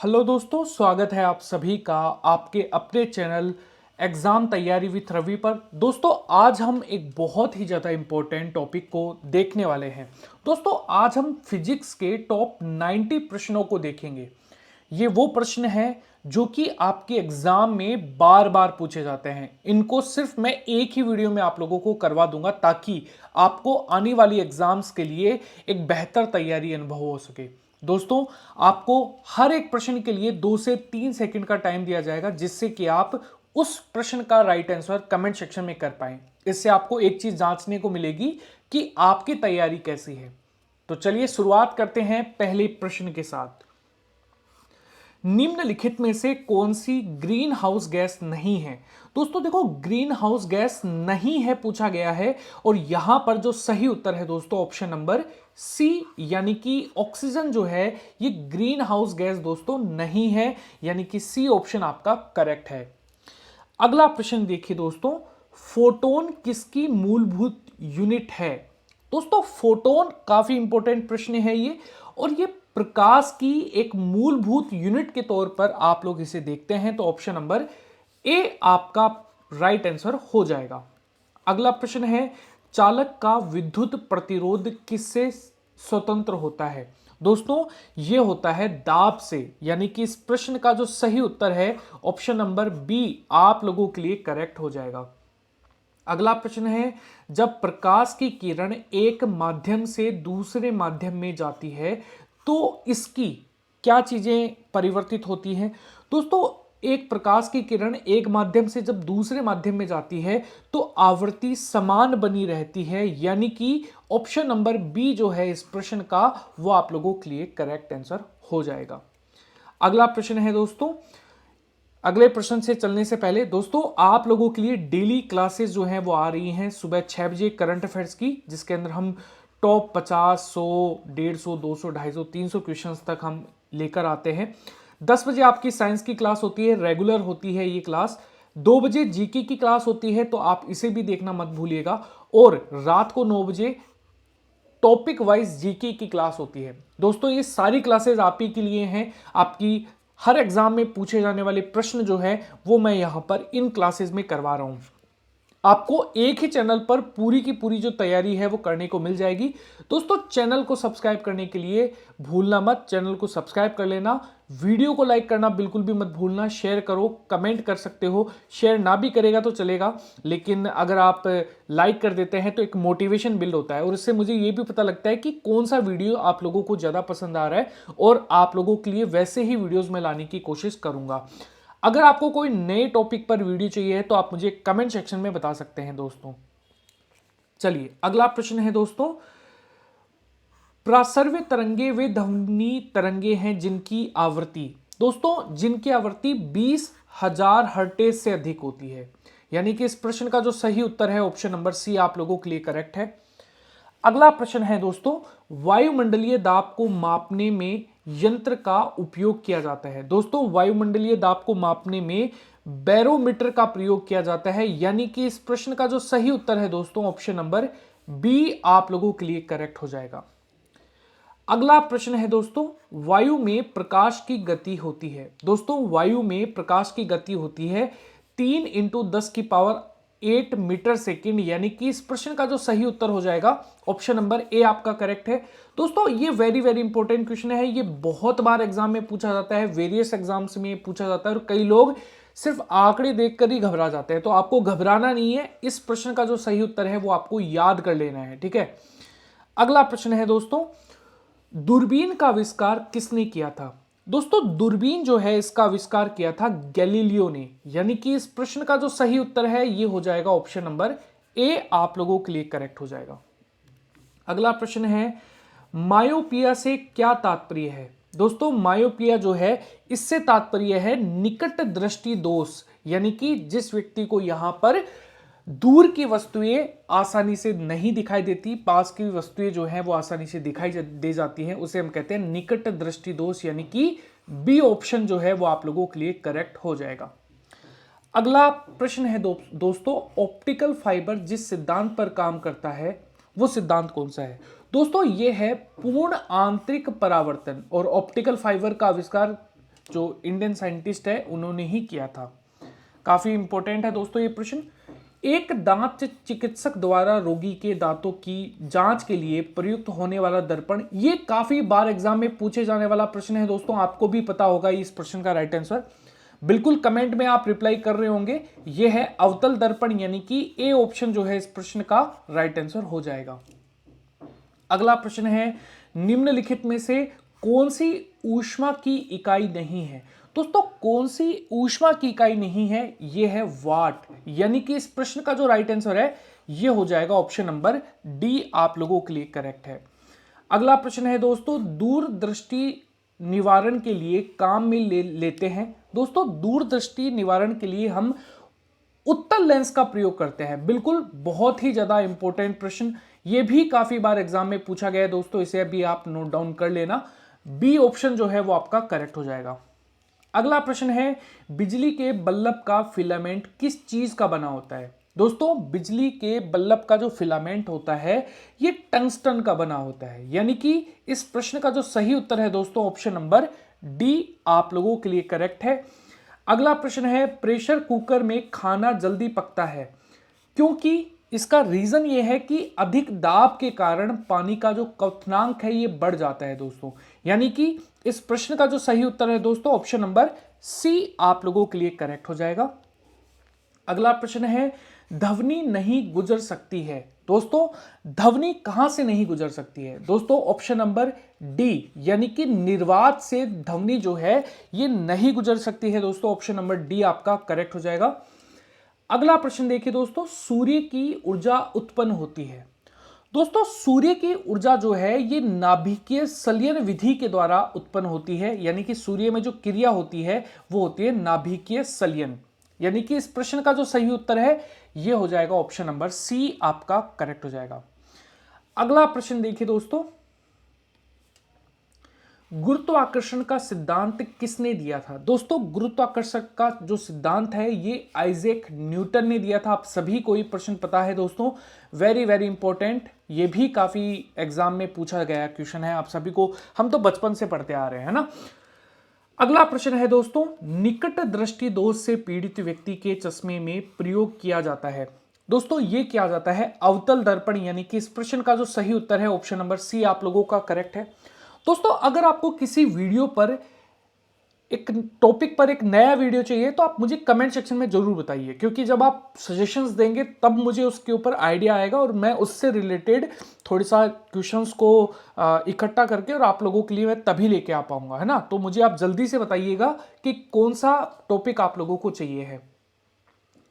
Hello दोस्तों, स्वागत है आप सभी का आपके अपने चैनल एग्जाम तैयारी विथ रवि पर। दोस्तों आज हम एक बहुत ही ज़्यादा इम्पोर्टेंट टॉपिक को देखने वाले हैं। दोस्तों आज हम फिजिक्स के टॉप 90 प्रश्नों को देखेंगे। ये वो प्रश्न हैं जो कि आपके एग्जाम में बार बार पूछे जाते हैं। इनको सिर्फ मैं एक ही वीडियो में आप लोगों को करवा दूंगा ताकि आपको आने वाली एग्जाम्स के लिए एक बेहतर तैयारी अनुभव हो सके। दोस्तों आपको हर एक प्रश्न के लिए 2 से 3 सेकंड का टाइम दिया जाएगा जिससे कि आप उस प्रश्न का राइट आंसर कमेंट सेक्शन में कर पाएं। इससे आपको एक चीज जांचने को मिलेगी कि आपकी तैयारी कैसी है। तो चलिए शुरुआत करते हैं पहले प्रश्न के साथ। निम्नलिखित में से कौन सी ग्रीन हाउस गैस नहीं है? दोस्तों देखो, ग्रीन हाउस गैस नहीं है पूछा गया है और यहां पर जो सही उत्तर है दोस्तों ऑप्शन नंबर सी, यानी कि ऑक्सीजन जो है ये ग्रीन हाउस गैस दोस्तों नहीं है, यानी कि सी ऑप्शन आपका करेक्ट है। अगला प्रश्न देखिए दोस्तों, फोटोन किसकी मूलभूत यूनिट है? दोस्तों फोटोन काफी इंपॉर्टेंट प्रश्न है ये, और ये प्रकाश की एक मूलभूत यूनिट के तौर पर आप लोग इसे देखते हैं तो ऑप्शन नंबर ए आपका राइट आंसर हो जाएगा। अगला प्रश्न है, चालक का विद्युत प्रतिरोध किससे स्वतंत्र होता है? दोस्तों ये होता है दाब से, यानी कि इस प्रश्न का जो सही उत्तर है ऑप्शन नंबर बी आप लोगों के लिए करेक्ट हो जाएगा। अगला प्रश्न है, जब प्रकाश की किरण एक माध्यम से दूसरे माध्यम में जाती है तो इसकी क्या चीजें परिवर्तित होती हैं? दोस्तों एक प्रकाश की किरण एक माध्यम से जब दूसरे माध्यम में जाती है तो आवृत्ति समान बनी रहती है, यानी कि ऑप्शन नंबर बी जो है इस प्रश्न का वो आप लोगों के लिए करेक्ट आंसर हो जाएगा। अगला प्रश्न है दोस्तों, अगले प्रश्न से चलने से पहले दोस्तों आप लोगों के लिए डेली क्लासेस जो हैं वो आ रही हैं सुबह 6 बजे करंट अफेयर्स की, जिसके अंदर हम टॉप 50, 100, 150, 200, 250, 300 क्वेश्चंस तक हम लेकर आते हैं। 10 बजे आपकी साइंस की क्लास होती है, रेगुलर होती है ये क्लास। 2 बजे जीके की क्लास होती है तो आप इसे भी देखना मत भूलिएगा, और रात को 9 बजे टॉपिक वाइज जीके की क्लास होती है। दोस्तों ये सारी क्लासेस आप ही के लिए हैं, आपकी हर एग्जाम में पूछे जाने वाले प्रश्न जो है वो मैं यहां पर इन क्लासेस में करवा रहा हूं। आपको एक ही चैनल पर पूरी की पूरी जो तैयारी है वो करने को मिल जाएगी। दोस्तों चैनल को सब्सक्राइब करने के लिए भूलना मत, चैनल को सब्सक्राइब कर लेना, वीडियो को लाइक करना बिल्कुल भी मत भूलना, शेयर करो, कमेंट कर सकते हो, शेयर ना भी करेगा तो चलेगा, लेकिन अगर आप लाइक कर देते हैं तो एक मोटिवेशन बिल्ड होता है और इससे मुझे ये भी पता लगता है कि कौन सा वीडियो आप लोगों को ज़्यादा पसंद आ रहा है और आप लोगों के लिए वैसे ही वीडियोज़ में लाने की कोशिश करूँगा। अगर आपको कोई नए टॉपिक पर वीडियो चाहिए तो आप मुझे कमेंट सेक्शन में बता सकते हैं दोस्तों। चलिए अगला प्रश्न है दोस्तों, प्रासर्व्य तरंगे वे ध्वनि तरंगे हैं जिनकी आवृत्ति, दोस्तों जिनकी आवृत्ति 20,000 हर्ट्ज से अधिक होती है, यानी कि इस प्रश्न का जो सही उत्तर है ऑप्शन नंबर सी आप लोगों के लिए करेक्ट है। अगला प्रश्न है दोस्तों, वायुमंडलीय दाब को मापने में यंत्र का उपयोग किया जाता है। दोस्तों वायुमंडलीय दाब को मापने में बैरोमीटर का प्रयोग किया जाता है, यानी कि इस प्रश्न का जो सही उत्तर है दोस्तों ऑप्शन नंबर बी आप लोगों के लिए करेक्ट हो जाएगा। अगला प्रश्न है दोस्तों, वायु में प्रकाश की गति होती है। दोस्तों वायु में प्रकाश की गति होती है 3 × 10⁸ मीटर सेकेंड, यानी कि इस प्रश्न का जो सही उत्तर हो जाएगा ऑप्शन नंबर ए आपका करेक्ट है। दोस्तों ये वेरी वेरी इंपॉर्टेंट क्वेश्चन है, ये बहुत बार एग्जाम में पूछा जाता है, वेरियस एग्जाम्स में पूछा जाता है और कई लोग सिर्फ आंकड़े देखकर ही घबरा जाते हैं, तो आपको घबराना नहीं है, इस प्रश्न का जो सही उत्तर है वो आपको याद कर लेना है, ठीक है। अगला प्रश्न है दोस्तों, दूरबीन का आविष्कार किसने किया था? दोस्तों दूरबीन जो है इसका आविष्कार किया था गैलीलियो ने, यानी कि इस प्रश्न का जो सही उत्तर है ये हो जाएगा ऑप्शन नंबर ए आप लोगों के लिए करेक्ट हो जाएगा। अगला प्रश्न है, मायोपिया से क्या तात्पर्य है? दोस्तों मायोपिया जो है इससे तात्पर्य है निकट दृष्टि दोष, यानी कि जिस व्यक्ति को यहां पर दूर की वस्तुएं आसानी से नहीं दिखाई देती, पास की वस्तुएं जो हैं वो आसानी से दिखाई दे जाती हैं, उसे हम कहते हैं निकट दृष्टि दोष, यानी कि बी ऑप्शन जो है वो आप लोगों के लिए करेक्ट हो जाएगा। अगला प्रश्न है दोस्तों, ऑप्टिकल फाइबर जिस सिद्धांत पर काम करता है वो सिद्धांत कौन सा है? दोस्तों ये है पूर्ण आंतरिक परावर्तन, और ऑप्टिकल फाइबर का आविष्कार जो इंडियन साइंटिस्ट है उन्होंने ही किया था। काफी इंपॉर्टेंट है दोस्तों ये प्रश्न। एक दांत चिकित्सक द्वारा रोगी के दांतों की जांच के लिए प्रयुक्त होने वाला दर्पण, ये काफी बार एग्जाम में पूछे जाने वाला प्रश्न है दोस्तों, आपको भी पता होगा इस प्रश्न का राइट आंसर। बिल्कुल कमेंट में आप रिप्लाई कर रहे होंगे, ये है अवतल दर्पण, यानी कि ए ऑप्शन जो है इस प्रश्न का राइट आंसर हो जाएगा। अगला प्रश्न है, निम्नलिखित में से कौन सी ऊष्मा की इकाई नहीं है? दोस्तों कौन सी ऊष्मा की इकाई नहीं है? यह है वाट, यानी कि इस प्रश्न का जो राइट आंसर है यह हो जाएगा ऑप्शन नंबर डी, आप लोगों के लिए करेक्ट है। अगला प्रश्न है दोस्तों, दूरदृष्टि निवारण के लिए काम में लेते हैं। दोस्तों दूरदृष्टि निवारण के लिए हम उत्तल लेंस का प्रयोग करते हैं। बिल्कुल, बहुत ही ज्यादा इंपॉर्टेंट प्रश्न, ये भी काफी बार एग्जाम में पूछा गया है दोस्तों, इसे भी आप नोट डाउन कर लेना। बी ऑप्शन जो है वो आपका करेक्ट हो जाएगा। अगला प्रश्न है, बिजली के बल्ब का फिलामेंट किस चीज का बना होता है? दोस्तों बिजली के बल्ब का जो फिलामेंट होता है ये टंगस्टन का बना होता है, यानी कि इस प्रश्न का जो सही उत्तर है दोस्तों ऑप्शन नंबर डी, आप लोगों के लिए करेक्ट है। अगला प्रश्न है, प्रेशर कुकर में खाना जल्दी पकता है क्योंकि इसका रीजन ये है कि अधिक दाब के कारण पानी का जो क्वथनांक है ये बढ़ जाता है दोस्तों, यानी कि इस प्रश्न का जो सही उत्तर है दोस्तों ऑप्शन नंबर सी, आप लोगों के लिए करेक्ट हो जाएगा। अगला प्रश्न है, ध्वनि नहीं गुजर सकती है। दोस्तों ध्वनि कहां से नहीं गुजर सकती है? दोस्तों ऑप्शन नंबर डी, यानी कि निर्वात से ध्वनि जो है ये नहीं गुजर सकती है दोस्तों, ऑप्शन नंबर डी आपका करेक्ट हो जाएगा। अगला प्रश्न देखिए दोस्तों, सूर्य की ऊर्जा उत्पन्न होती है। दोस्तों सूर्य की ऊर्जा जो है ये नाभिकीय संलयन विधि के द्वारा उत्पन्न होती है, यानी कि सूर्य में जो क्रिया होती है वो होती है नाभिकीय संलयन, यानी कि इस प्रश्न का जो सही उत्तर है ये हो जाएगा ऑप्शन नंबर सी, आपका करेक्ट हो जाएगा। अगला प्रश्न देखिए दोस्तों, गुरुत्वाकर्षण का सिद्धांत किसने दिया था? दोस्तों गुरुत्वाकर्षण का जो सिद्धांत है ये आइजैक न्यूटन ने दिया था। आप सभी को ये प्रश्न पता है दोस्तों, वेरी वेरी इंपॉर्टेंट, ये भी काफी एग्जाम में पूछा गया क्वेश्चन है, आप सभी को, हम तो बचपन से पढ़ते आ रहे हैं ना। अगला प्रश्न है दोस्तों, निकट दृष्टि दोष से पीड़ित व्यक्ति के चश्मे में प्रयोग किया जाता है। दोस्तों ये किया जाता है अवतल दर्पण, यानी कि इस प्रश्न का जो सही उत्तर है ऑप्शन नंबर सी, आप लोगों का करेक्ट है। दोस्तों अगर आपको किसी वीडियो पर, एक टॉपिक पर एक नया वीडियो चाहिए तो आप मुझे कमेंट सेक्शन में जरूर बताइए, क्योंकि जब आप सजेशंस देंगे तब मुझे उसके ऊपर आइडिया आएगा और मैं उससे रिलेटेड थोड़ी सा क्वेश्चंस को इकट्ठा करके और आप लोगों के लिए मैं तभी लेके आ पाऊंगा, है ना। तो मुझे आप जल्दी से बताइएगा कि कौन सा टॉपिक आप लोगों को चाहिए है।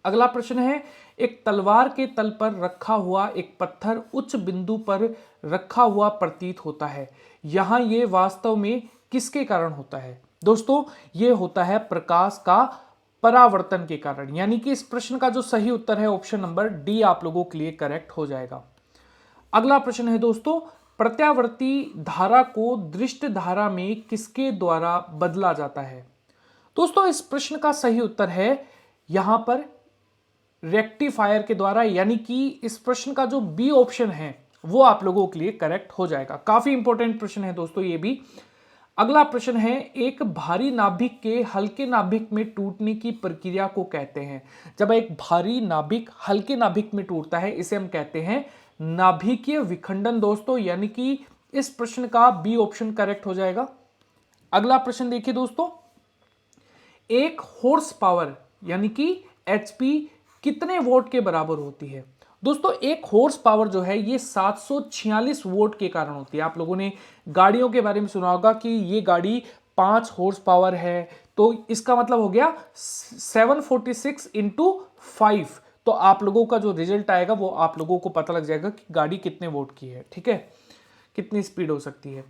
अगला प्रश्न है, एक तलवार के तल पर रखा हुआ एक पत्थर उच्च बिंदु पर रखा हुआ प्रतीत होता है, यहां यह वास्तव में किसके कारण होता है? दोस्तों यह होता है प्रकाश का परावर्तन के कारण, यानी कि इस प्रश्न का जो सही उत्तर है ऑप्शन नंबर डी, आप लोगों के लिए करेक्ट हो जाएगा। अगला प्रश्न है दोस्तों, प्रत्यावर्ती धारा को दृष्ट धारा में किसके द्वारा बदला जाता है? दोस्तों इस प्रश्न का सही उत्तर है यहां पर रेक्टिफायर के द्वारा, यानी कि इस प्रश्न का जो बी ऑप्शन है वो आप लोगों के लिए करेक्ट हो जाएगा। काफी इंपॉर्टेंट प्रश्न है दोस्तों ये भी। अगला प्रश्न है, एक भारी नाभिक के हल्के नाभिक में टूटने की प्रक्रिया को कहते हैं। जब एक भारी नाभिक हल्के नाभिक में टूटता है इसे हम कहते हैं नाभिकीय विखंडन दोस्तों, यानी कि इस प्रश्न का बी ऑप्शन करेक्ट हो जाएगा। अगला प्रश्न देखिए दोस्तों, एक हॉर्स पावर यानी कि एचपी कितने वोट के बराबर होती है? दोस्तों एक हॉर्स पावर जो है ये 746 वोट के कारण होती है। आप लोगों ने गाड़ियों के बारे में सुना होगा कि ये गाड़ी 5 हॉर्स पावर है, तो इसका मतलब हो गया 746 इंटू 5। तो आप लोगों का जो रिजल्ट आएगा वो आप लोगों को पता लग जाएगा कि गाड़ी कितने वोट की है, ठीक है, कितनी स्पीड हो सकती है।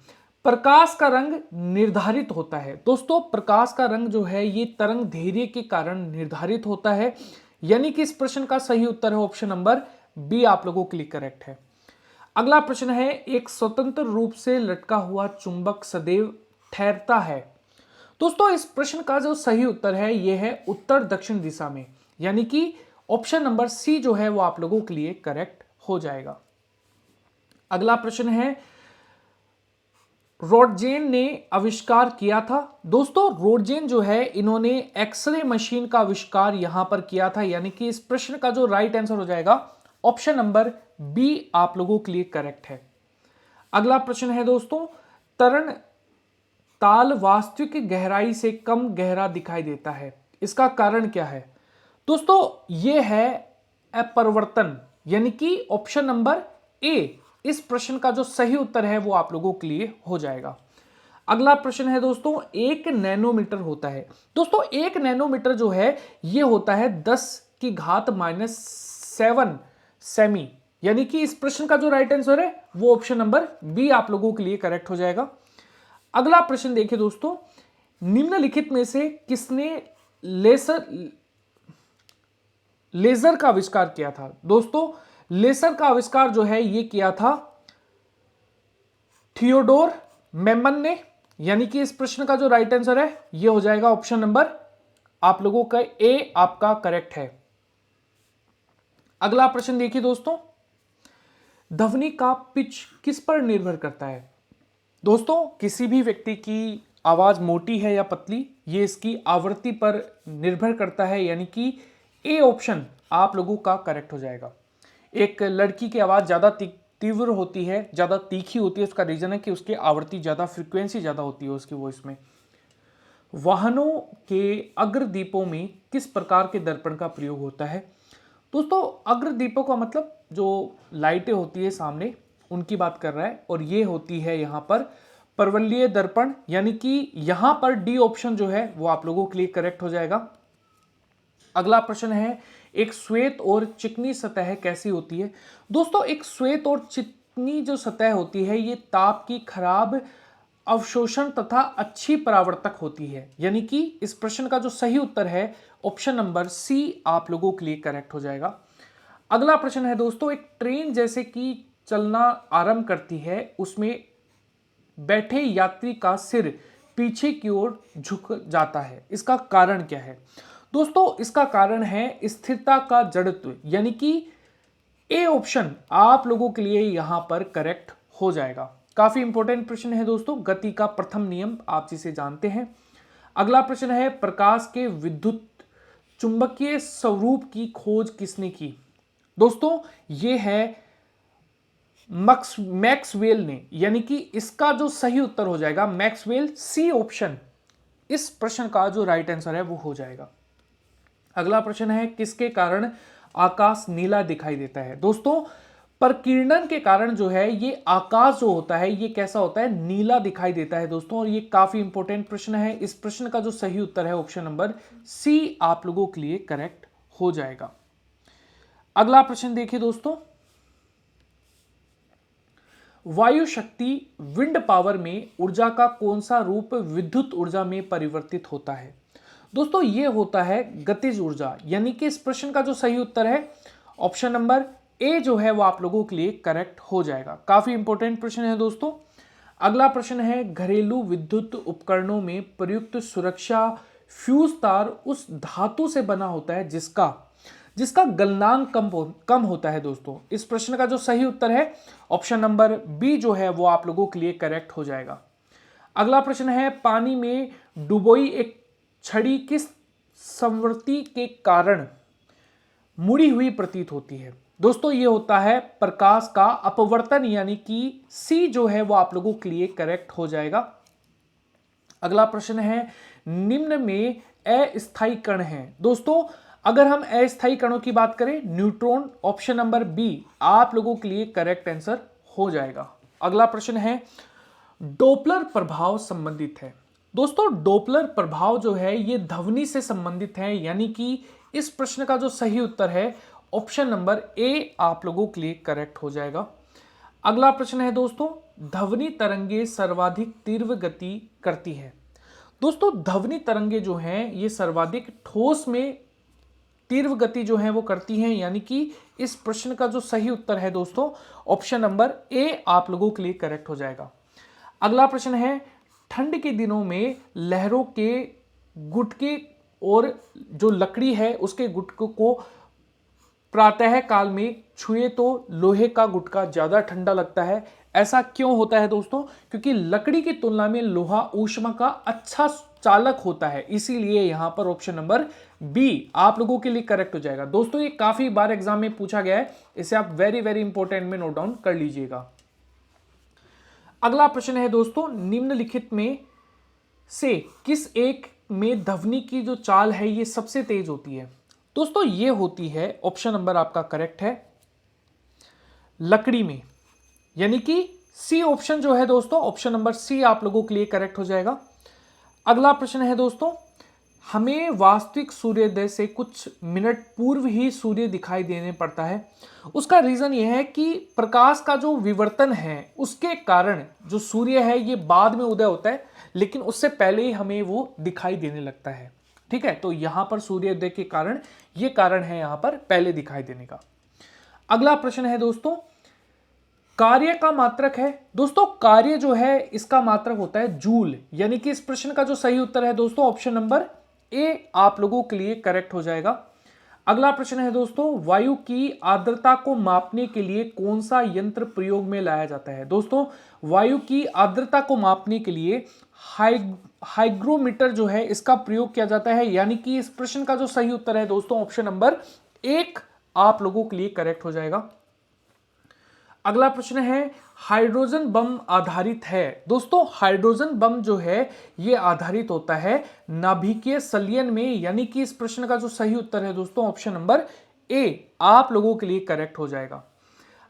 प्रकाश का रंग निर्धारित होता है। दोस्तों प्रकाश का रंग जो है ये तरंग दैर्घ्य के कारण निर्धारित होता है, यानी कि इस प्रश्न का सही उत्तर है ऑप्शन नंबर बी, आप लोगों के लिए करेक्ट है। अगला प्रश्न है, एक स्वतंत्र रूप से लटका हुआ चुंबक सदैव ठहरता है। दोस्तों इस प्रश्न का जो सही उत्तर है यह है उत्तर दक्षिण दिशा में, यानी कि ऑप्शन नंबर सी जो है वो आप लोगों के लिए करेक्ट हो जाएगा। अगला प्रश्न है, रोटजेन ने आविष्कार किया था? दोस्तों रोटजेन जो है इन्होंने एक्सरे मशीन का आविष्कार यहां पर किया था, यानी कि इस प्रश्न का जो राइट आंसर हो जाएगा ऑप्शन नंबर बी आप लोगों के लिए करेक्ट है। अगला प्रश्न है दोस्तों, तरण ताल वास्तविक गहराई से कम गहरा दिखाई देता है, इसका कारण क्या है? दोस्तों यह है अपरिवर्तन, यानी कि ऑप्शन नंबर ए इस प्रश्न का जो सही उत्तर है वो आप लोगों के लिए हो जाएगा। अगला प्रश्न है दोस्तों, 1 नैनोमीटर होता है। दोस्तों 1 नैनोमीटर जो है ये होता है 10⁻⁷ सेमी, यानी कि इस प्रश्न का जो राइट आंसर है वो ऑप्शन नंबर बी आप लोगों के लिए करेक्ट हो जाएगा। अगला प्रश्न देखिए दोस्तों, निम्नलिखित में से किसने लेजर का आविष्कार किया था? दोस्तों लेजर का आविष्कार जो है ये किया था थियोडोर मेमन ने, यानी कि इस प्रश्न का जो राइट आंसर है ये हो जाएगा ऑप्शन नंबर आप लोगों का ए आपका करेक्ट है। अगला प्रश्न देखिए दोस्तों, ध्वनि का पिच किस पर निर्भर करता है? दोस्तों किसी भी व्यक्ति की आवाज मोटी है या पतली ये इसकी आवृत्ति पर निर्भर करता है, यानी कि ए ऑप्शन आप लोगों का करेक्ट हो जाएगा। एक लड़की की आवाज ज्यादा तीव्र होती है, ज्यादा तीखी होती है, उसका रीजन है कि उसकी आवृत्ति ज्यादा, फ्रीक्वेंसी ज्यादा होती है उसकी वॉइस में। वाहनों के अग्रदीपों में किस प्रकार के दर्पण का प्रयोग होता है? दोस्तों अग्रदीपों का मतलब जो लाइटें होती है सामने उनकी बात कर रहा है, और ये होती है यहां पर परवलयीय दर्पण, यानी कि यहां पर डी ऑप्शन जो है वो आप लोगों के लिए करेक्ट हो जाएगा। अगला प्रश्न है, एक श्वेत और चिकनी सतह कैसी होती है? दोस्तों एक श्वेत और चिकनी जो सतह होती है ये ताप की खराब अवशोषण तथा अच्छी परावर्तक होती है, यानी कि इस प्रश्न का जो सही उत्तर है ऑप्शन नंबर सी आप लोगों के लिए करेक्ट हो जाएगा। अगला प्रश्न है दोस्तों, एक ट्रेन जैसे कि चलना आरंभ करती है उसमें बैठे यात्री का सिर पीछे की ओर झुक जाता है, इसका कारण क्या है? दोस्तों इसका कारण है स्थिरता का जड़त्व, यानी कि ए ऑप्शन आप लोगों के लिए यहां पर करेक्ट हो जाएगा। काफी इंपॉर्टेंट प्रश्न है दोस्तों, गति का प्रथम नियम आप जिसे जानते हैं। अगला प्रश्न है, प्रकाश के विद्युत चुंबकीय स्वरूप की खोज किसने की? दोस्तों ये है मैक्सवेल ने, यानी कि इसका जो सही उत्तर हो जाएगा मैक्सवेल, सी ऑप्शन इस प्रश्न का जो राइट आंसर है वो हो जाएगा। अगला प्रश्न है, किसके कारण आकाश नीला दिखाई देता है? दोस्तों प्रकीर्णन के कारण जो है ये आकाश जो होता है ये कैसा होता है, नीला दिखाई देता है दोस्तों, और ये काफी इंपॉर्टेंट प्रश्न है। इस प्रश्न का जो सही उत्तर है ऑप्शन नंबर सी आप लोगों के लिए करेक्ट हो जाएगा। अगला प्रश्न देखिए दोस्तों, वायु शक्ति विंड पावर में ऊर्जा का कौन सा रूप विद्युत ऊर्जा में परिवर्तित होता है? दोस्तों ये होता है गतिज ऊर्जा, यानी कि इस प्रश्न का जो सही उत्तर है ऑप्शन नंबर ए जो है वो आप लोगों के लिए करेक्ट हो जाएगा। काफी इंपॉर्टेंट प्रश्न है दोस्तों। अगला प्रश्न है, घरेलू विद्युत उपकरणों में प्रयुक्त सुरक्षा फ्यूज तार उस धातु से बना होता है जिसका गलनांक कम होता है दोस्तों। इस प्रश्न का जो सही उत्तर है ऑप्शन नंबर बी जो है वो आप लोगों के लिए करेक्ट हो जाएगा। अगला प्रश्न है, पानी में डुबोई एक छड़ी किस संवृत्ति के कारण मुड़ी हुई प्रतीत होती है? दोस्तों ये होता है प्रकाश का अपवर्तन, यानी कि सी जो है वो आप लोगों के लिए करेक्ट हो जाएगा। अगला प्रश्न है, निम्न में अस्थायी कण है। दोस्तों अगर हम अस्थायी कणों की बात करें न्यूट्रॉन, ऑप्शन नंबर बी आप लोगों के लिए करेक्ट आंसर हो जाएगा। अगला प्रश्न है, डोपलर प्रभाव संबंधित है। दोस्तों डोपलर प्रभाव जो है ये ध्वनि से संबंधित है, यानी कि इस प्रश्न का जो सही उत्तर है ऑप्शन नंबर ए आप लोगों के लिए करेक्ट हो जाएगा। अगला प्रश्न है दोस्तों, ध्वनि तरंगे सर्वाधिक तीव्र गति करती है। दोस्तों ध्वनि तरंगे जो हैं ये सर्वाधिक ठोस में तीव्र गति जो है वो करती हैं, यानी कि इस प्रश्न का जो सही उत्तर है दोस्तों ऑप्शन नंबर ए आप लोगों के लिए करेक्ट हो जाएगा। अगला प्रश्न है, ठंड के दिनों में लहरों के गुटके और जो लकड़ी है उसके गुटकों को प्रातः काल में छुए तो लोहे का गुटका ज्यादा ठंडा लगता है। ऐसा क्यों होता है दोस्तों? क्योंकि लकड़ी की तुलना में लोहा ऊष्मा का अच्छा चालक होता है, इसीलिए यहां पर ऑप्शन नंबर बी आप लोगों के लिए करेक्ट हो जाएगा। दोस्तों ये काफी बार एग्जाम में पूछा गया है, इसे आप वेरी वेरी इंपॉर्टेंट में नोट डाउन कर लीजिएगा। अगला प्रश्न है दोस्तों, निम्नलिखित में से किस एक में ध्वनि की जो चाल है ये सबसे तेज होती है? दोस्तों ये होती है, ऑप्शन नंबर आपका करेक्ट है, लकड़ी में, यानी कि सी ऑप्शन जो है दोस्तों, ऑप्शन नंबर सी आप लोगों के लिए करेक्ट हो जाएगा। अगला प्रश्न है दोस्तों, हमें वास्तविक सूर्योदय से कुछ मिनट पूर्व ही सूर्य दिखाई देने पड़ता है। उसका रीजन यह है कि प्रकाश का जो विवर्तन है उसके कारण जो सूर्य है ये बाद में उदय होता है, लेकिन उससे पहले ही हमें वो दिखाई देने लगता है। ठीक है, तो यहां पर सूर्योदय के कारण, ये कारण है यहां पर पहले दिखाई देने का। अगला प्रश्न है दोस्तों, कार्य का मात्रक है। दोस्तों कार्य जो है इसका मात्रक होता है जूल, यानी कि इस प्रश्न का जो सही उत्तर है दोस्तों, ऑप्शन नंबर ए आप लोगों के लिए करेक्ट हो जाएगा। अगला प्रश्न है दोस्तों, वायु की आर्द्रता को मापने के लिए कौन सा यंत्र प्रयोग में लाया जाता है? दोस्तों वायु की आर्द्रता को मापने के लिए हाइग्रोमीटर जो है इसका प्रयोग किया जाता है, यानी कि इस प्रश्न का जो सही उत्तर है दोस्तों, ऑप्शन नंबर एक आप लोगों के लिए करेक्ट हो जाएगा। अगला प्रश्न है, हाइड्रोजन बम आधारित है। दोस्तों हाइड्रोजन बम जो है ये आधारित होता है नाभिकीय संलयन में, यानी कि इस प्रश्न का जो सही उत्तर है दोस्तों, ऑप्शन नंबर ए आप लोगों के लिए करेक्ट हो जाएगा।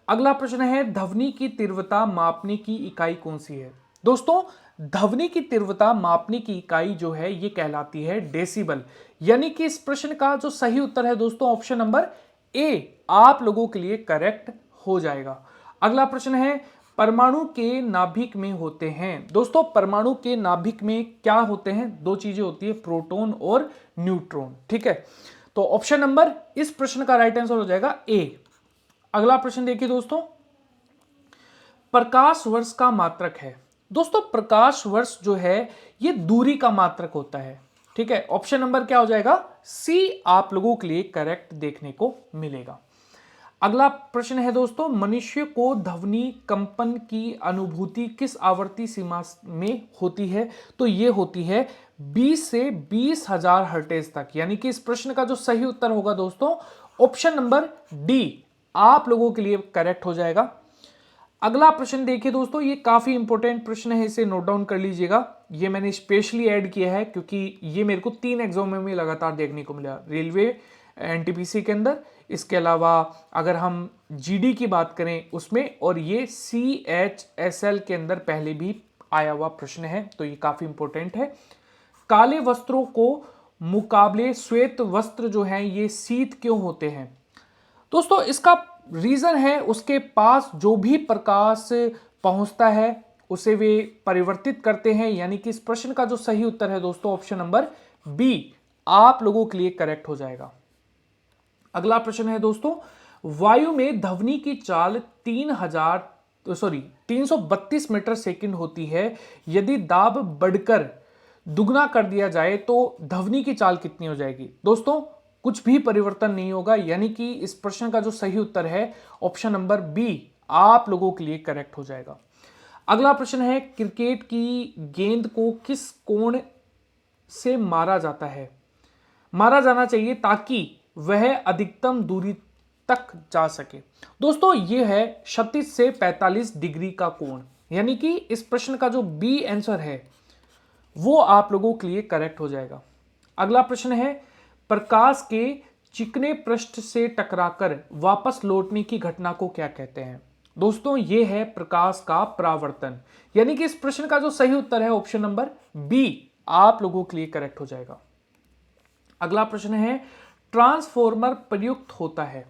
अगला प्रश्न है, ध्वनि की तीव्रता मापने की इकाई कौन सी है? दोस्तों ध्वनि की तीव्रता मापने की इकाई जो है ये कहलाती है डेसिबल, यानी कि इस प्रश्न का जो सही उत्तर है दोस्तों, ऑप्शन नंबर ए आप लोगों के लिए करेक्ट हो जाएगा। अगला प्रश्न है, परमाणु के नाभिक में होते हैं। दोस्तों परमाणु के नाभिक में क्या होते हैं? दो चीजें होती है, प्रोटॉन और न्यूट्रॉन। ठीक है, तो ऑप्शन नंबर इस प्रश्न का राइट आंसर हो जाएगा ए। अगला प्रश्न देखिए दोस्तों, प्रकाश वर्ष का मात्रक है। दोस्तों प्रकाश वर्ष जो है ये दूरी का मात्रक होता है। ठीक है, ऑप्शन नंबर क्या हो जाएगा? सी आप लोगों के लिए करेक्ट देखने को मिलेगा। अगला प्रश्न है दोस्तों, मनुष्य को ध्वनि कंपन की अनुभूति किस आवर्ती सीमा में होती है? तो ये होती है 20 से 20,000 हर्ट्ज तक, यानी कि इस प्रश्न का जो सही उत्तर होगा दोस्तों, ऑप्शन नंबर डी आप लोगों के लिए करेक्ट हो जाएगा। अगला प्रश्न देखिए दोस्तों, ये काफी इंपॉर्टेंट प्रश्न है, इसे नोट डाउन कर लीजिएगा। ये मैंने स्पेशली ऐड किया है क्योंकि ये मेरे को 3 एग्जाम में लगातार देखने को मिला, रेलवे, एनटीपीसी के अंदर, इसके अलावा अगर हम जीडी की बात करें उसमें, और ये सीएचएसएल के अंदर पहले भी आया हुआ प्रश्न है, तो ये काफी इंपॉर्टेंट है। काले वस्त्रों को मुकाबले श्वेत वस्त्र जो हैं ये शीत क्यों होते हैं? दोस्तों इसका रीजन है उसके पास जो भी प्रकाश पहुंचता है उसे वे परिवर्तित करते हैं, यानी कि इस प्रश्न का जो सही उत्तर है दोस्तों, ऑप्शन नंबर बी आप लोगों के लिए करेक्ट हो जाएगा। अगला प्रश्न है दोस्तों, वायु में ध्वनि की चाल 332 मीटर सेकंड होती है। यदि दाब बढ़कर दुगना कर दिया जाए तो ध्वनि की चाल कितनी हो जाएगी? दोस्तों कुछ भी परिवर्तन नहीं होगा, यानी कि इस प्रश्न का जो सही उत्तर है, ऑप्शन नंबर बी आप लोगों के लिए करेक्ट हो जाएगा। अगला प्रश्न है, क्रिकेट की गेंद को किस कोण से मारा जाता है? मारा जाना चाहिए ताकि वह अधिकतम दूरी तक जा सके। दोस्तों यह है 36 से 45 डिग्री का कोण, यानी कि इस प्रश्न का जो बी आंसर है वो आप लोगों के लिए करेक्ट हो जाएगा। अगला प्रश्न है, प्रकाश के चिकने पृष्ठ से टकराकर वापस लौटने की घटना को क्या कहते हैं? दोस्तों यह है प्रकाश का परावर्तन, यानी कि इस प्रश्न का जो सही उत्तर है, ऑप्शन नंबर बी आप लोगों के लिए करेक्ट हो जाएगा। अगला प्रश्न है, ट्रांसफॉर्मर प्रयुक्त होता है।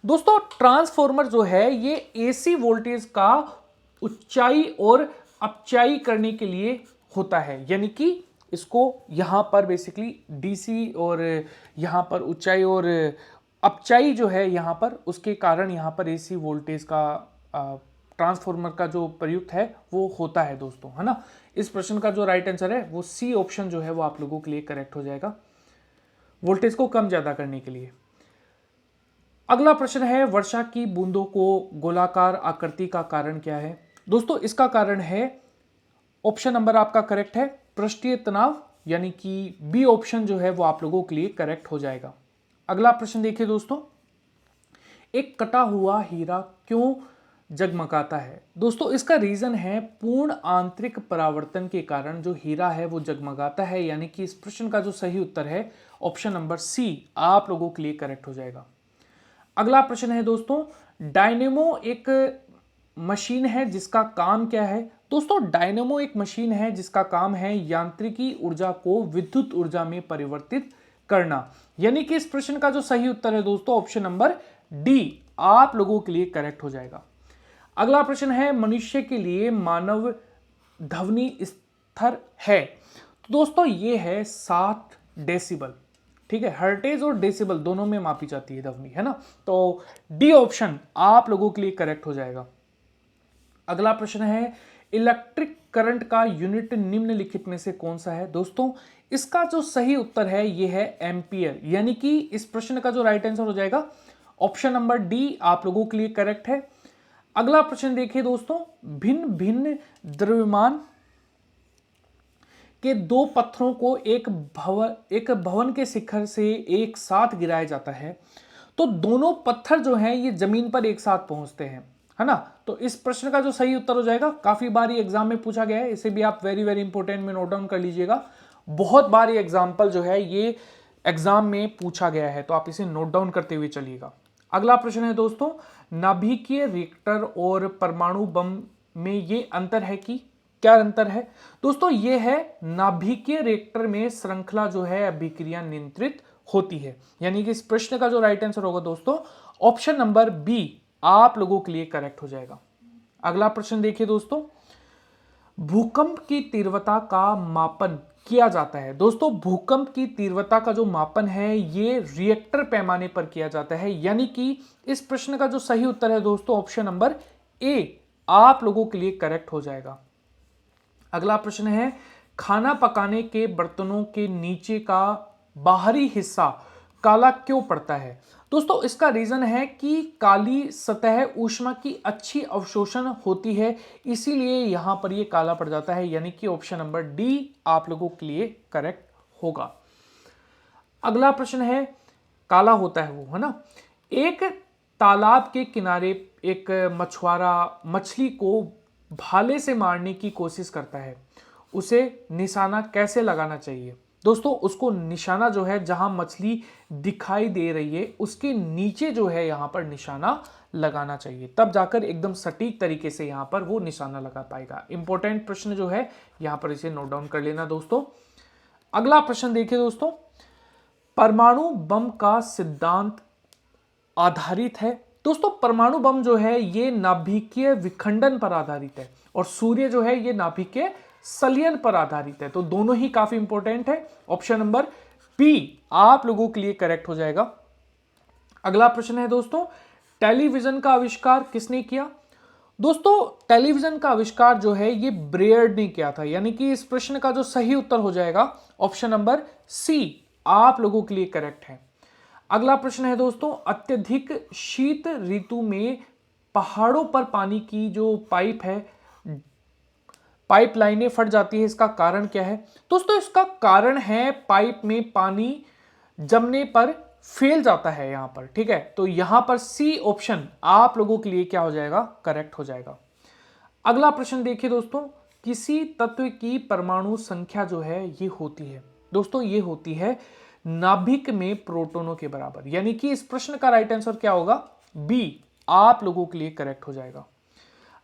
दोस्तों ट्रांसफॉर्मर जो है ये एसी वोल्टेज का ऊंचाई और अपचाई करने के लिए होता है, यानी कि इसको यहां पर बेसिकली डीसी और यहां पर ऊंचाई और अपचाई जो है यहां पर, उसके कारण यहां पर एसी वोल्टेज का ट्रांसफॉर्मर का जो प्रयुक्त है वो होता है दोस्तों, है ना। इस प्रश्न का जो राइट आंसर है वो सी ऑप्शन जो है वो आप लोगों के लिए करेक्ट हो जाएगा, वोल्टेज को कम ज्यादा करने के लिए। अगला प्रश्न है, वर्षा की बूंदों को गोलाकार आकृति का कारण क्या है? दोस्तों इसका कारण है, ऑप्शन नंबर आपका करेक्ट है, पृष्ठीय तनाव, यानी कि बी ऑप्शन जो है वो आप लोगों के लिए करेक्ट हो जाएगा। अगला प्रश्न देखिए दोस्तों, एक कटा हुआ हीरा क्यों जगमगाता है? दोस्तों इसका रीजन है पूर्ण आंतरिक परावर्तन के कारण जो हीरा है वो जगमगाता है, यानी कि इस प्रश्न का जो सही उत्तर है ऑप्शन नंबर सी आप लोगों के लिए करेक्ट हो जाएगा। अगला प्रश्न है दोस्तों, डायनेमो एक मशीन है जिसका काम क्या है? दोस्तों डायनेमो एक मशीन है जिसका काम है यांत्रिकी ऊर्जा को विद्युत ऊर्जा में परिवर्तित करना, यानी कि इस प्रश्न का जो सही उत्तर है दोस्तों ऑप्शन नंबर डी आप लोगों के लिए करेक्ट हो जाएगा। अगला प्रश्न है, मनुष्य के लिए मानव ध्वनि स्तर है? तो दोस्तों ये है 60 डेसिबल, ठीक है, हर्टेज और डेसिबल दोनों में मापी जाती है ध्वनि, है ना, तो डी ऑप्शन आप लोगों के लिए करेक्ट हो जाएगा। अगला प्रश्न है, इलेक्ट्रिक करंट का यूनिट निम्नलिखित में से कौन सा है? दोस्तों इसका जो सही उत्तर है यह है एम्पियर, यानी कि इस प्रश्न का जो राइट आंसर हो जाएगा ऑप्शन नंबर डी आप लोगों के लिए करेक्ट है। अगला प्रश्न देखिए दोस्तों, भिन्न भिन्न द्रव्यमान के दो पत्थरों को एक भवन के शिखर से एक साथ गिराया जाता है, तो दोनों पत्थर जो हैं ये जमीन पर एक साथ पहुंचते हैं, है ना, तो इस प्रश्न का जो सही उत्तर हो जाएगा, काफी बार ये एग्जाम में पूछा गया है, इसे भी आप वेरी वेरी इंपॉर्टेंट में नोट डाउन कर लीजिएगा, बहुत बार ये एग्जाम्पल जो है ये एग्जाम में पूछा गया है, तो आप इसे नोट डाउन करते हुए चलिएगा। अगला प्रश्न है दोस्तों, नाभिकीय रिएक्टर और परमाणु बम में ये अंतर है कि क्या अंतर है? दोस्तों ये है, नाभिकीय रिएक्टर में श्रृंखला जो है अभिक्रिया नियंत्रित होती है, यानी कि इस प्रश्न का जो राइट आंसर होगा दोस्तों ऑप्शन नंबर बी आप लोगों के लिए करेक्ट हो जाएगा। अगला प्रश्न देखिए दोस्तों, भूकंप की तीव्रता का मापन किया जाता है? दोस्तों भूकंप की तीव्रता का जो मापन है ये रिएक्टर पैमाने पर किया जाता है, यानी कि इस प्रश्न का जो सही उत्तर है दोस्तों ऑप्शन नंबर ए आप लोगों के लिए करेक्ट हो जाएगा। अगला प्रश्न है, खाना पकाने के बर्तनों के नीचे का बाहरी हिस्सा काला क्यों पड़ता है? दोस्तों इसका रीजन है कि काली सतह ऊष्मा की अच्छी अवशोषण होती है, इसीलिए यहां पर ये काला पड़ जाता है, यानी कि ऑप्शन नंबर डी आप लोगों के लिए करेक्ट होगा। अगला प्रश्न है, काला होता है वो, है ना, एक तालाब के किनारे एक मछुआरा मछली को भाले से मारने की कोशिश करता है, उसे निशाना कैसे लगाना चाहिए? दोस्तों उसको निशाना जो है जहां मछली दिखाई दे रही है उसके नीचे जो है यहां पर निशाना लगाना चाहिए, तब जाकर एकदम सटीक तरीके से यहां पर वो निशाना लगा पाएगा। इंपॉर्टेंट प्रश्न जो है यहां पर इसे नोट डाउन कर लेना दोस्तों। अगला प्रश्न देखिए दोस्तों, परमाणु बम का सिद्धांत आधारित है? दोस्तों परमाणु बम जो है ये नाभिकीय विखंडन पर आधारित है और सूर्य जो है ये नाभिकीय संलयन पर आधारित है, तो दोनों ही काफी इंपॉर्टेंट है, ऑप्शन नंबर बी आप लोगों के लिए करेक्ट हो जाएगा। अगला प्रश्न है दोस्तों, टेलीविजन का आविष्कार किसने किया? दोस्तों टेलीविजन का आविष्कार जो है ये ब्रेयर्ड ने किया था, यानी कि इस प्रश्न का जो सही उत्तर हो जाएगा ऑप्शन नंबर सी आप लोगों के लिए करेक्ट है। अगला प्रश्न है दोस्तों, अत्यधिक शीत ऋतु में पहाड़ों पर पानी की जो पाइपलाइनें फट जाती है, इसका कारण क्या है? दोस्तों इसका कारण है पाइप में पानी जमने पर फेल जाता है यहां पर, ठीक है, तो यहां पर सी ऑप्शन आप लोगों के लिए क्या हो जाएगा, करेक्ट हो जाएगा। अगला प्रश्न देखिए दोस्तों, किसी तत्व की परमाणु संख्या जो है ये होती है? दोस्तों ये होती है नाभिक में प्रोटॉनों के बराबर, यानी कि इस प्रश्न का राइट आंसर क्या होगा, बी आप लोगों के लिए करेक्ट हो जाएगा।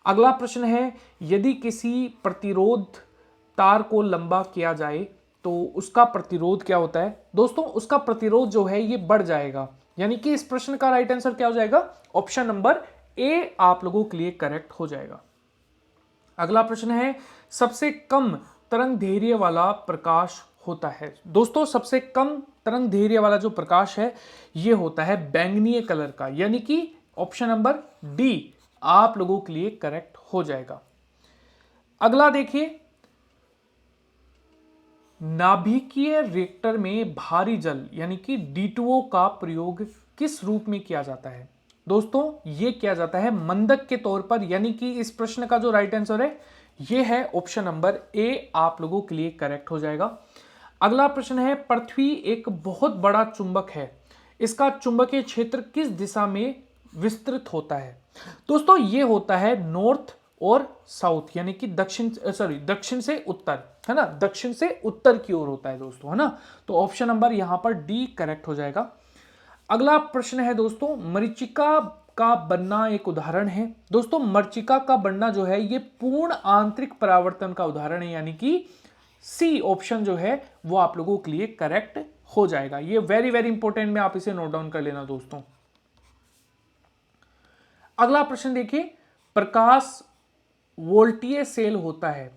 अगला प्रश्न है, यदि किसी प्रतिरोध तार को लंबा किया जाए तो उसका प्रतिरोध क्या होता है? दोस्तों उसका प्रतिरोध जो है ये बढ़ जाएगा, यानी कि इस प्रश्न का राइट आंसर क्या हो जाएगा, ऑप्शन नंबर ए आप लोगों के लिए करेक्ट हो जाएगा। अगला प्रश्न है, सबसे कम तरंग दैर्घ्य वाला प्रकाश होता है? दोस्तों सबसे कम तरंग दैर्घ्य वाला जो प्रकाश है ये होता है बैंगनी कलर का, यानी कि ऑप्शन नंबर डी आप लोगों के लिए करेक्ट हो जाएगा। अगला देखिए, नाभिकीय रिएक्टर में भारी जल यानी कि D2O का प्रयोग किस रूप में किया जाता है? दोस्तों ये किया जाता है मंदक के तौर पर, यानी कि इस प्रश्न का जो राइट आंसर है ये है ऑप्शन नंबर ए, आप लोगों के लिए करेक्ट हो जाएगा। अगला प्रश्न है, पृथ्वी एक बहुत बड़ा चुंबक है, इसका चुंबकीय क्षेत्र किस दिशा में विस्तृत होता है? दोस्तों ये होता है नॉर्थ और साउथ, यानी कि दक्षिण से उत्तर, है ना, दक्षिण से उत्तर की ओर होता है दोस्तों, है ना। तो ऑप्शन नंबर यहां पर डी करेक्ट हो जाएगा। अगला प्रश्न है दोस्तों, मरीचिका का बनना एक उदाहरण है। दोस्तों मरीचिका का बनना जो है ये पूर्ण आंतरिक परावर्तन का उदाहरण है, यानी कि सी ऑप्शन जो है वो आप लोगों के लिए करेक्ट हो जाएगा। ये वेरी वेरी इंपॉर्टेंट में, आप इसे नोट डाउन कर लेना दोस्तों। अगला प्रश्न देखिए, प्रकाश वोल्टीय सेल होता है।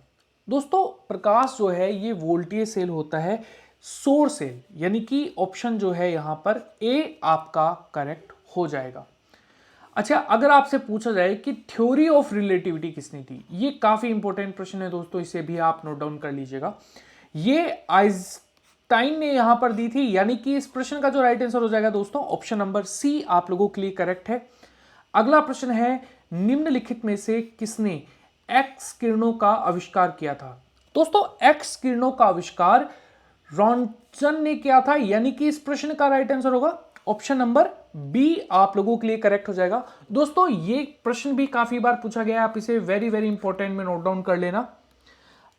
दोस्तों प्रकाश जो है ये वोल्टीय सेल होता है, सौर सेल, यानी कि ऑप्शन जो है यहां पर ए आपका करेक्ट हो जाएगा। अच्छा, अगर आपसे पूछा जाए कि थ्योरी ऑफ रिलेटिविटी किसने दी, ये काफी इंपॉर्टेंट प्रश्न है दोस्तों, इसे भी आप नोट डाउन कर लीजिएगा। ये आइंस्टाइन ने यहां पर दी थी, यानी कि इस प्रश्न का जो राइट आंसर हो जाएगा दोस्तों ऑप्शन नंबर सी आप लोगों के लिए करेक्ट है। अगला प्रश्न है, निम्नलिखित में से किसने एक्स किरणों का आविष्कार किया था? दोस्तों एक्स किरणों का आविष्कार रॉन्टसन ने किया था, यानी कि इस प्रश्न का राइट आंसर होगा ऑप्शन नंबर बी आप लोगों के लिए करेक्ट हो जाएगा। दोस्तों ये प्रश्न भी काफी बार पूछा गया है, आप इसे वेरी वेरी इंपॉर्टेंट में नोट डाउन कर लेना।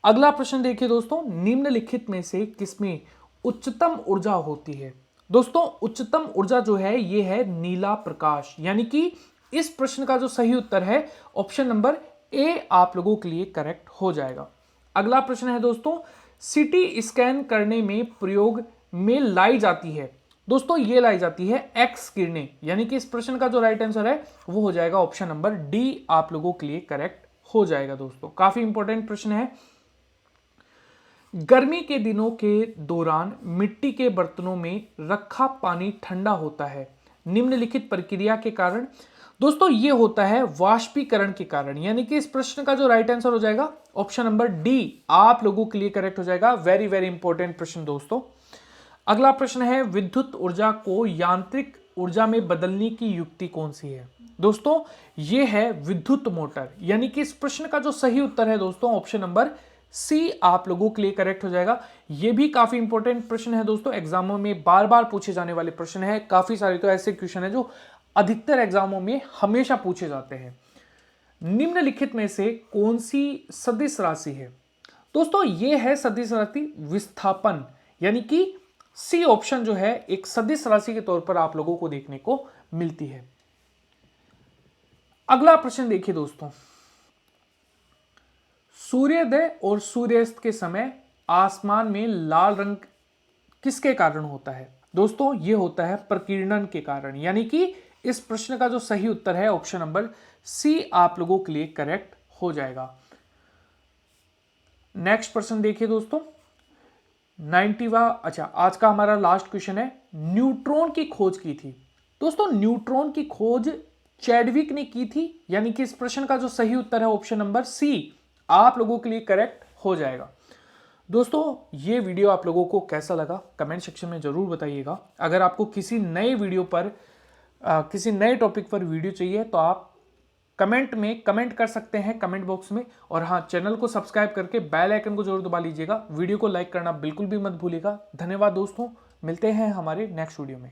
अगला प्रश्न देखिए दोस्तों, निम्नलिखित में से किसमें उच्चतम ऊर्जा होती है? दोस्तों उच्चतम ऊर्जा जो है ये है नीला प्रकाश, यानी कि इस प्रश्न का जो सही उत्तर है ऑप्शन नंबर ए आप लोगों के लिए करेक्ट हो जाएगा। अगला प्रश्न है दोस्तों, सीटी स्कैन करने में प्रयोग में लाई जाती है, दोस्तों ये लाई जाती है एक्स किरणें, यानी कि इस प्रश्न का जो राइट आंसर है वो हो जाएगा ऑप्शन नंबर डी आप लोगों के लिए करेक्ट हो जाएगा। दोस्तों काफी इंपॉर्टेंट प्रश्न है। गर्मी के दिनों के दौरान मिट्टी के बर्तनों में रखा पानी ठंडा होता है, निम्नलिखित प्रक्रिया के कारण। दोस्तों ये होता है वाष्पीकरण के कारण, यानी कि इस प्रश्न का जो राइट आंसर हो जाएगा ऑप्शन नंबर डी आप लोगों के लिए करेक्ट हो जाएगा। वेरी वेरी इंपॉर्टेंट प्रश्न दोस्तों। अगला प्रश्न है, विद्युत ऊर्जा को यांत्रिक ऊर्जा में बदलने की युक्ति कौन सी है? दोस्तों ये है विद्युत मोटर, यानी कि इस प्रश्न का जो सही उत्तर है दोस्तों ऑप्शन नंबर सी आप लोगों के लिए करेक्ट हो जाएगा। ये भी काफी इंपॉर्टेंट प्रश्न है दोस्तों, एग्जामों में बार बार पूछे जाने वाले प्रश्न है। काफी सारे तो ऐसे क्वेश्चन है जो अधिकतर एग्जामों में हमेशा पूछे जाते हैं। निम्नलिखित में से कौन सी सदिश राशि है? दोस्तों ये है सदिश राशि विस्थापन, यानी कि सी ऑप्शन जो है एक सदिश राशि के तौर पर आप लोगों को देखने को मिलती है। अगला प्रश्न देखिए दोस्तों, सूर्योदय और सूर्यास्त के समय आसमान में लाल रंग किसके कारण होता है? दोस्तों ये होता है प्रकीर्णन के कारण, यानी कि इस प्रश्न का जो सही उत्तर है ऑप्शन नंबर सी आप लोगों के लिए करेक्ट हो जाएगा। नेक्स्ट प्रश्न देखिए दोस्तों, 90वां, अच्छा आज का हमारा लास्ट क्वेश्चन है, न्यूट्रॉन की खोज की थी। दोस्तों न्यूट्रॉन की खोज चैडविक ने की थी, यानी कि इस प्रश्न का जो सही उत्तर है ऑप्शन नंबर सी आप लोगों के लिए करेक्ट हो जाएगा। दोस्तों ये वीडियो आप लोगों को कैसा लगा कमेंट सेक्शन में जरूर बताइएगा। अगर आपको किसी नए वीडियो पर किसी नए टॉपिक पर वीडियो चाहिए तो आप कमेंट में कमेंट कर सकते हैं कमेंट बॉक्स में, और हाँ चैनल को सब्सक्राइब करके बेल आइकन को जरूर दबा लीजिएगा। वीडियो को लाइक करना बिल्कुल भी मत भूलिएगा। धन्यवाद दोस्तों, मिलते हैं हमारे नेक्स्ट वीडियो में।